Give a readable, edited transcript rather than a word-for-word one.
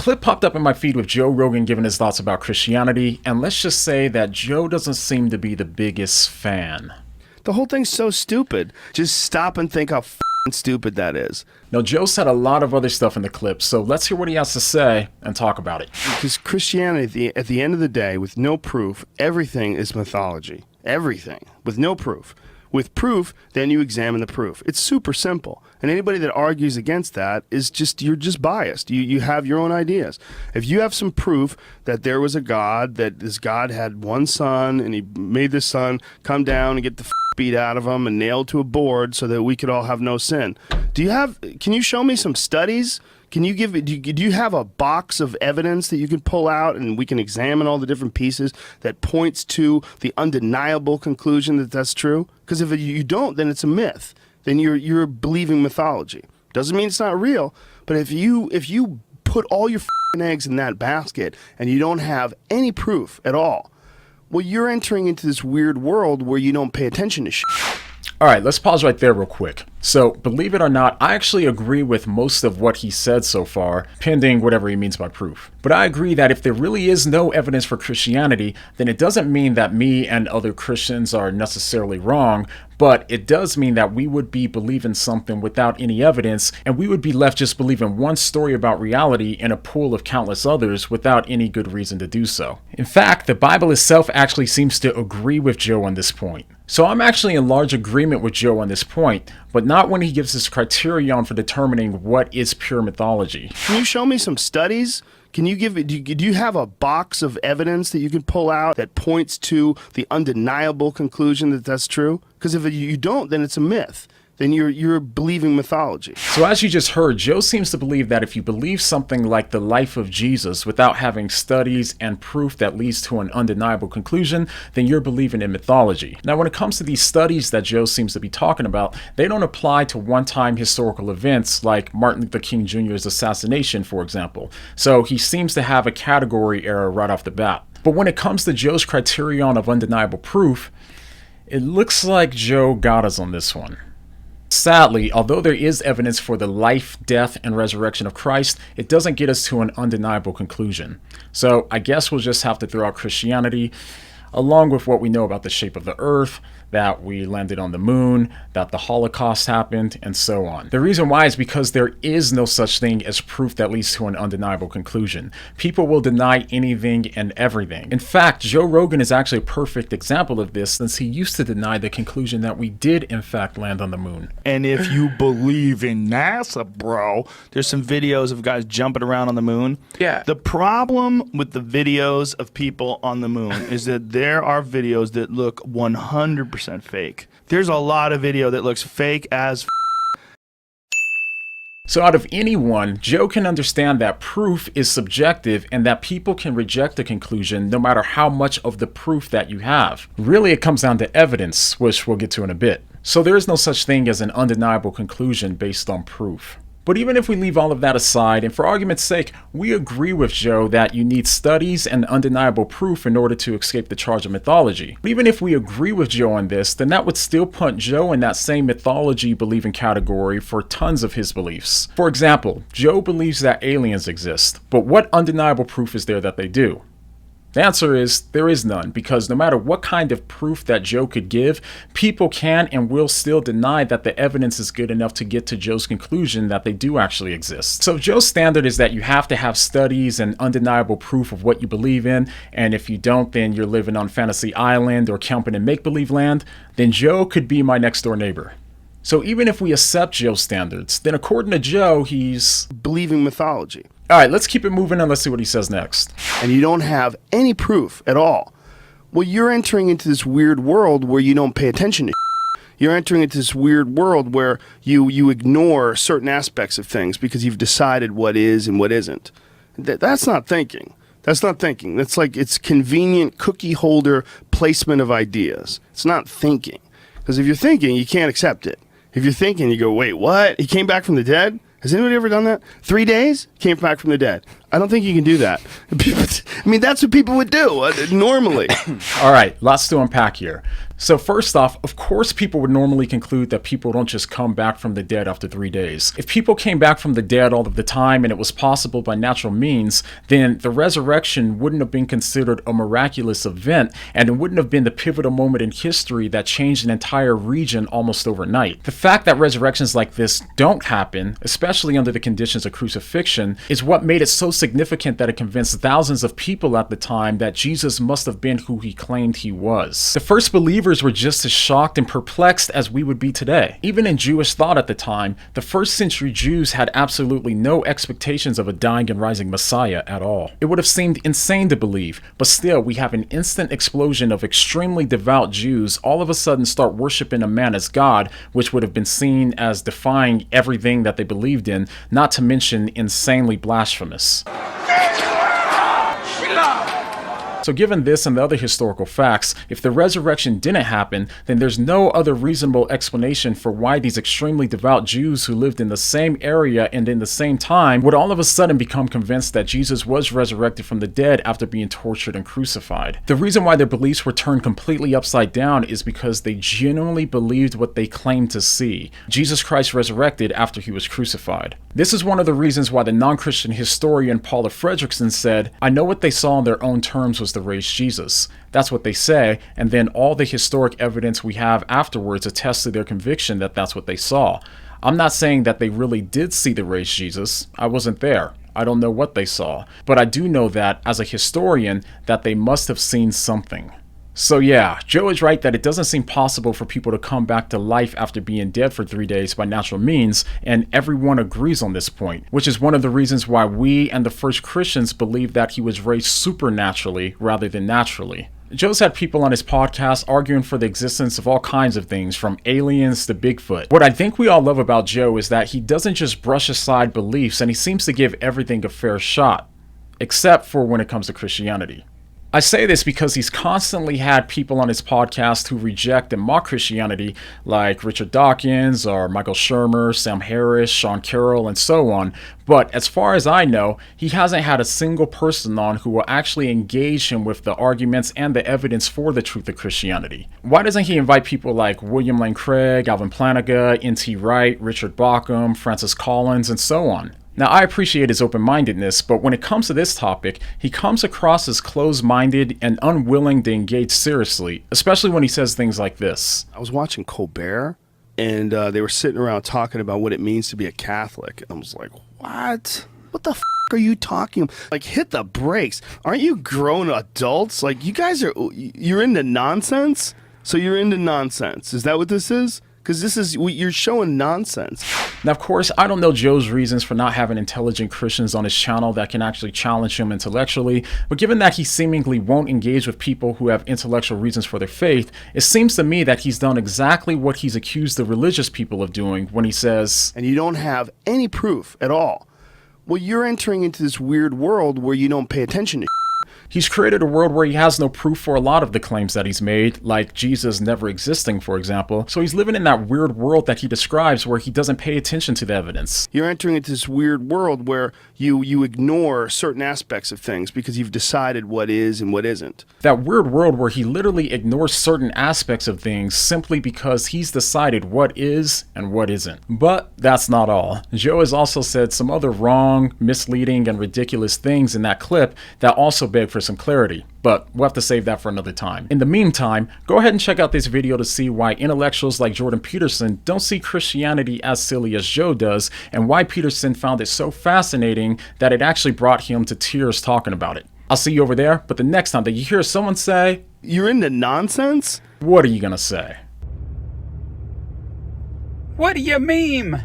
clip popped up in my feed with Joe Rogan giving his thoughts about Christianity, and let's just say that Joe doesn't seem to be the biggest fan. The whole thing's so stupid. Just stop and think how f***ing stupid that is. Now, Joe said a lot of other stuff in the clip, so let's hear what he has to say and talk about it. Because Christianity, at the end of the day, with no proof, everything is mythology. Everything. With no proof. With proof, then you examine the proof. It's super simple. And anybody that argues against that is just, you're just biased. You have your own ideas. If you have some proof that there was a God, that this God had one son, and he made this son come down and get the beat out of him and nailed to a board so that we could all have no sin. Can you show me some studies? Do you have a box of evidence that you can pull out and we can examine all the different pieces that points to the undeniable conclusion that that's true? Because if you don't, then it's a myth. Then you're believing mythology. Doesn't mean it's not real, but if you put all your eggs in that basket and you don't have any proof at all, well, you're entering into this weird world where you don't pay attention to shit. All right, let's pause right there real quick. So, believe it or not, I actually agree with most of what he said so far, pending whatever he means by proof. But I agree that if there really is no evidence for Christianity, then it doesn't mean that me and other Christians are necessarily wrong, but it does mean that we would be believing something without any evidence, and we would be left just believing one story about reality in a pool of countless others without any good reason to do so. In fact, the Bible itself actually seems to agree with Joe on this point. So I'm actually in large agreement with Joe on this point, but not when he gives his criterion for determining what is pure mythology. Can you show me some studies? Do you have a box of evidence that you can pull out that points to the undeniable conclusion that that's true? Because if you don't, then it's a myth. Then you're believing mythology. So as you just heard, Joe seems to believe that if you believe something like the life of Jesus without having studies and proof that leads to an undeniable conclusion, then you're believing in mythology. Now, when it comes to these studies that Joe seems to be talking about, they don't apply to one-time historical events like Martin Luther King Jr.'s assassination, for example. So he seems to have a category error right off the bat. But when it comes to Joe's criterion of undeniable proof, it looks like Joe got us on this one. Sadly, although there is evidence for the life, death, and resurrection of Christ, it doesn't get us to an undeniable conclusion. So I guess we'll just have to throw out Christianity, along with what we know about the shape of the earth, that we landed on the moon, that the Holocaust happened, and so on. The reason why is because there is no such thing as proof that leads to an undeniable conclusion. People will deny anything and everything. In fact, Joe Rogan is actually a perfect example of this, since he used to deny the conclusion that we did in fact land on the moon. And if you believe in NASA, bro, there's some videos of guys jumping around on the moon. Yeah. The problem with the videos of people on the moon is that there are videos that look 100% fake. There's a lot of video that looks fake as So out of anyone, Joe can understand that proof is subjective and that people can reject a conclusion no matter how much of the proof that you have. Really, it comes down to evidence, which we'll get to in a bit. So there is no such thing as an undeniable conclusion based on proof. But even if we leave all of that aside, and for argument's sake, we agree with Joe that you need studies and undeniable proof in order to escape the charge of mythology. But even if we agree with Joe on this, then that would still put Joe in that same mythology believing category for tons of his beliefs. For example, Joe believes that aliens exist, but what undeniable proof is there that they do? The answer is there is none, because no matter what kind of proof that Joe could give, people can and will still deny that the evidence is good enough to get to Joe's conclusion that they do actually exist. So Joe's standard is that you have to have studies and undeniable proof of what you believe in, and if you don't, then you're living on Fantasy Island or camping in make-believe land, then Joe could be my next door neighbor. So even if we accept Joe's standards, then according to Joe, he's believing mythology. All right, let's keep it moving and let's see what he says next. And you don't have any proof at all. Well, you're entering into this weird world where you don't pay attention to You're entering into this weird world where you ignore certain aspects of things because you've decided what is and what isn't. That's not thinking. That's not thinking. That's like, it's convenient cookie holder placement of ideas. It's not thinking. Because if you're thinking, you can't accept it. If you're thinking, you go, wait, what? He came back from the dead? Has anybody ever done that? 3 days? Came back from the dead. I don't think you can do that. I mean, that's what people would do normally. All right, lots to unpack here. So first off, of course people would normally conclude that people don't just come back from the dead after 3 days. If people came back from the dead all of the time and it was possible by natural means, then the resurrection wouldn't have been considered a miraculous event, and it wouldn't have been the pivotal moment in history that changed an entire region almost overnight. The fact that resurrections like this don't happen, especially under the conditions of crucifixion, is what made it so significant that it convinced thousands of people at the time that Jesus must have been who he claimed he was. The first believers were just as shocked and perplexed as we would be today. Even in Jewish thought at the time, the first century Jews had absolutely no expectations of a dying and rising Messiah at all. It would have seemed insane to believe, but still we have an instant explosion of extremely devout Jews all of a sudden start worshiping a man as God, which would have been seen as defying everything that they believed in, not to mention insanely blasphemous. So given this and the other historical facts, if the resurrection didn't happen, then there's no other reasonable explanation for why these extremely devout Jews who lived in the same area and in the same time would all of a sudden become convinced that Jesus was resurrected from the dead after being tortured and crucified. The reason why their beliefs were turned completely upside down is because they genuinely believed what they claimed to see: Jesus Christ resurrected after he was crucified. This is one of the reasons why the non-Christian historian Paula Fredrickson said, "I know what they saw in their own terms was the raised Jesus." That's what they say, and then all the historic evidence we have afterwards attests to their conviction that that's what they saw. I'm not saying that they really did see the raised Jesus. I wasn't there. I don't know what they saw. But I do know that, as a historian, that they must have seen something. So yeah, Joe is right that it doesn't seem possible for people to come back to life after being dead for 3 days by natural means, and everyone agrees on this point, which is one of the reasons why we and the first Christians believe that he was raised supernaturally rather than naturally. Joe's had people on his podcast arguing for the existence of all kinds of things, from aliens to Bigfoot. What I think we all love about Joe is that he doesn't just brush aside beliefs, and he seems to give everything a fair shot, except for when it comes to Christianity. I say this because he's constantly had people on his podcast who reject and mock Christianity, like Richard Dawkins or Michael Shermer, Sam Harris, Sean Carroll, and so on. But as far as I know, he hasn't had a single person on who will actually engage him with the arguments and the evidence for the truth of Christianity. Why doesn't he invite people like William Lane Craig, Alvin Plantinga, N.T. Wright, Richard Bauckham, Francis Collins, and so on? Now, I appreciate his open-mindedness, but when it comes to this topic, he comes across as closed-minded and unwilling to engage seriously, especially when he says things like this. I was watching Colbert, and they were sitting around talking about what it means to be a Catholic. And I was like, what? What the f*** are you talking about? Like, hit the brakes. Aren't you grown adults? Like, you're into nonsense? So you're into nonsense. Is that what this is? Because you're showing nonsense. Now, of course, I don't know Joe's reasons for not having intelligent Christians on his channel that can actually challenge him intellectually, but given that he seemingly won't engage with people who have intellectual reasons for their faith, it seems to me that he's done exactly what he's accused the religious people of doing when he says, and you don't have any proof at all. Well, you're entering into this weird world where you don't pay attention to he's created a world where he has no proof for a lot of the claims that he's made, like Jesus never existing, for example. So he's living in that weird world that he describes where he doesn't pay attention to the evidence. You're entering into this weird world where you ignore certain aspects of things because you've decided what is and what isn't. That weird world where he literally ignores certain aspects of things simply because he's decided what is and what isn't. But that's not all. Joe has also said some other wrong, misleading, and ridiculous things in that clip that also beg for some clarity, but we'll have to save that for another time. In the meantime, go ahead and check out this video to see why intellectuals like Jordan Peterson don't see Christianity as silly as Joe does, and why Peterson found it so fascinating that it actually brought him to tears talking about it. I'll see you over there, but the next time that you hear someone say, "You're into nonsense," what are you gonna say? What do you meme?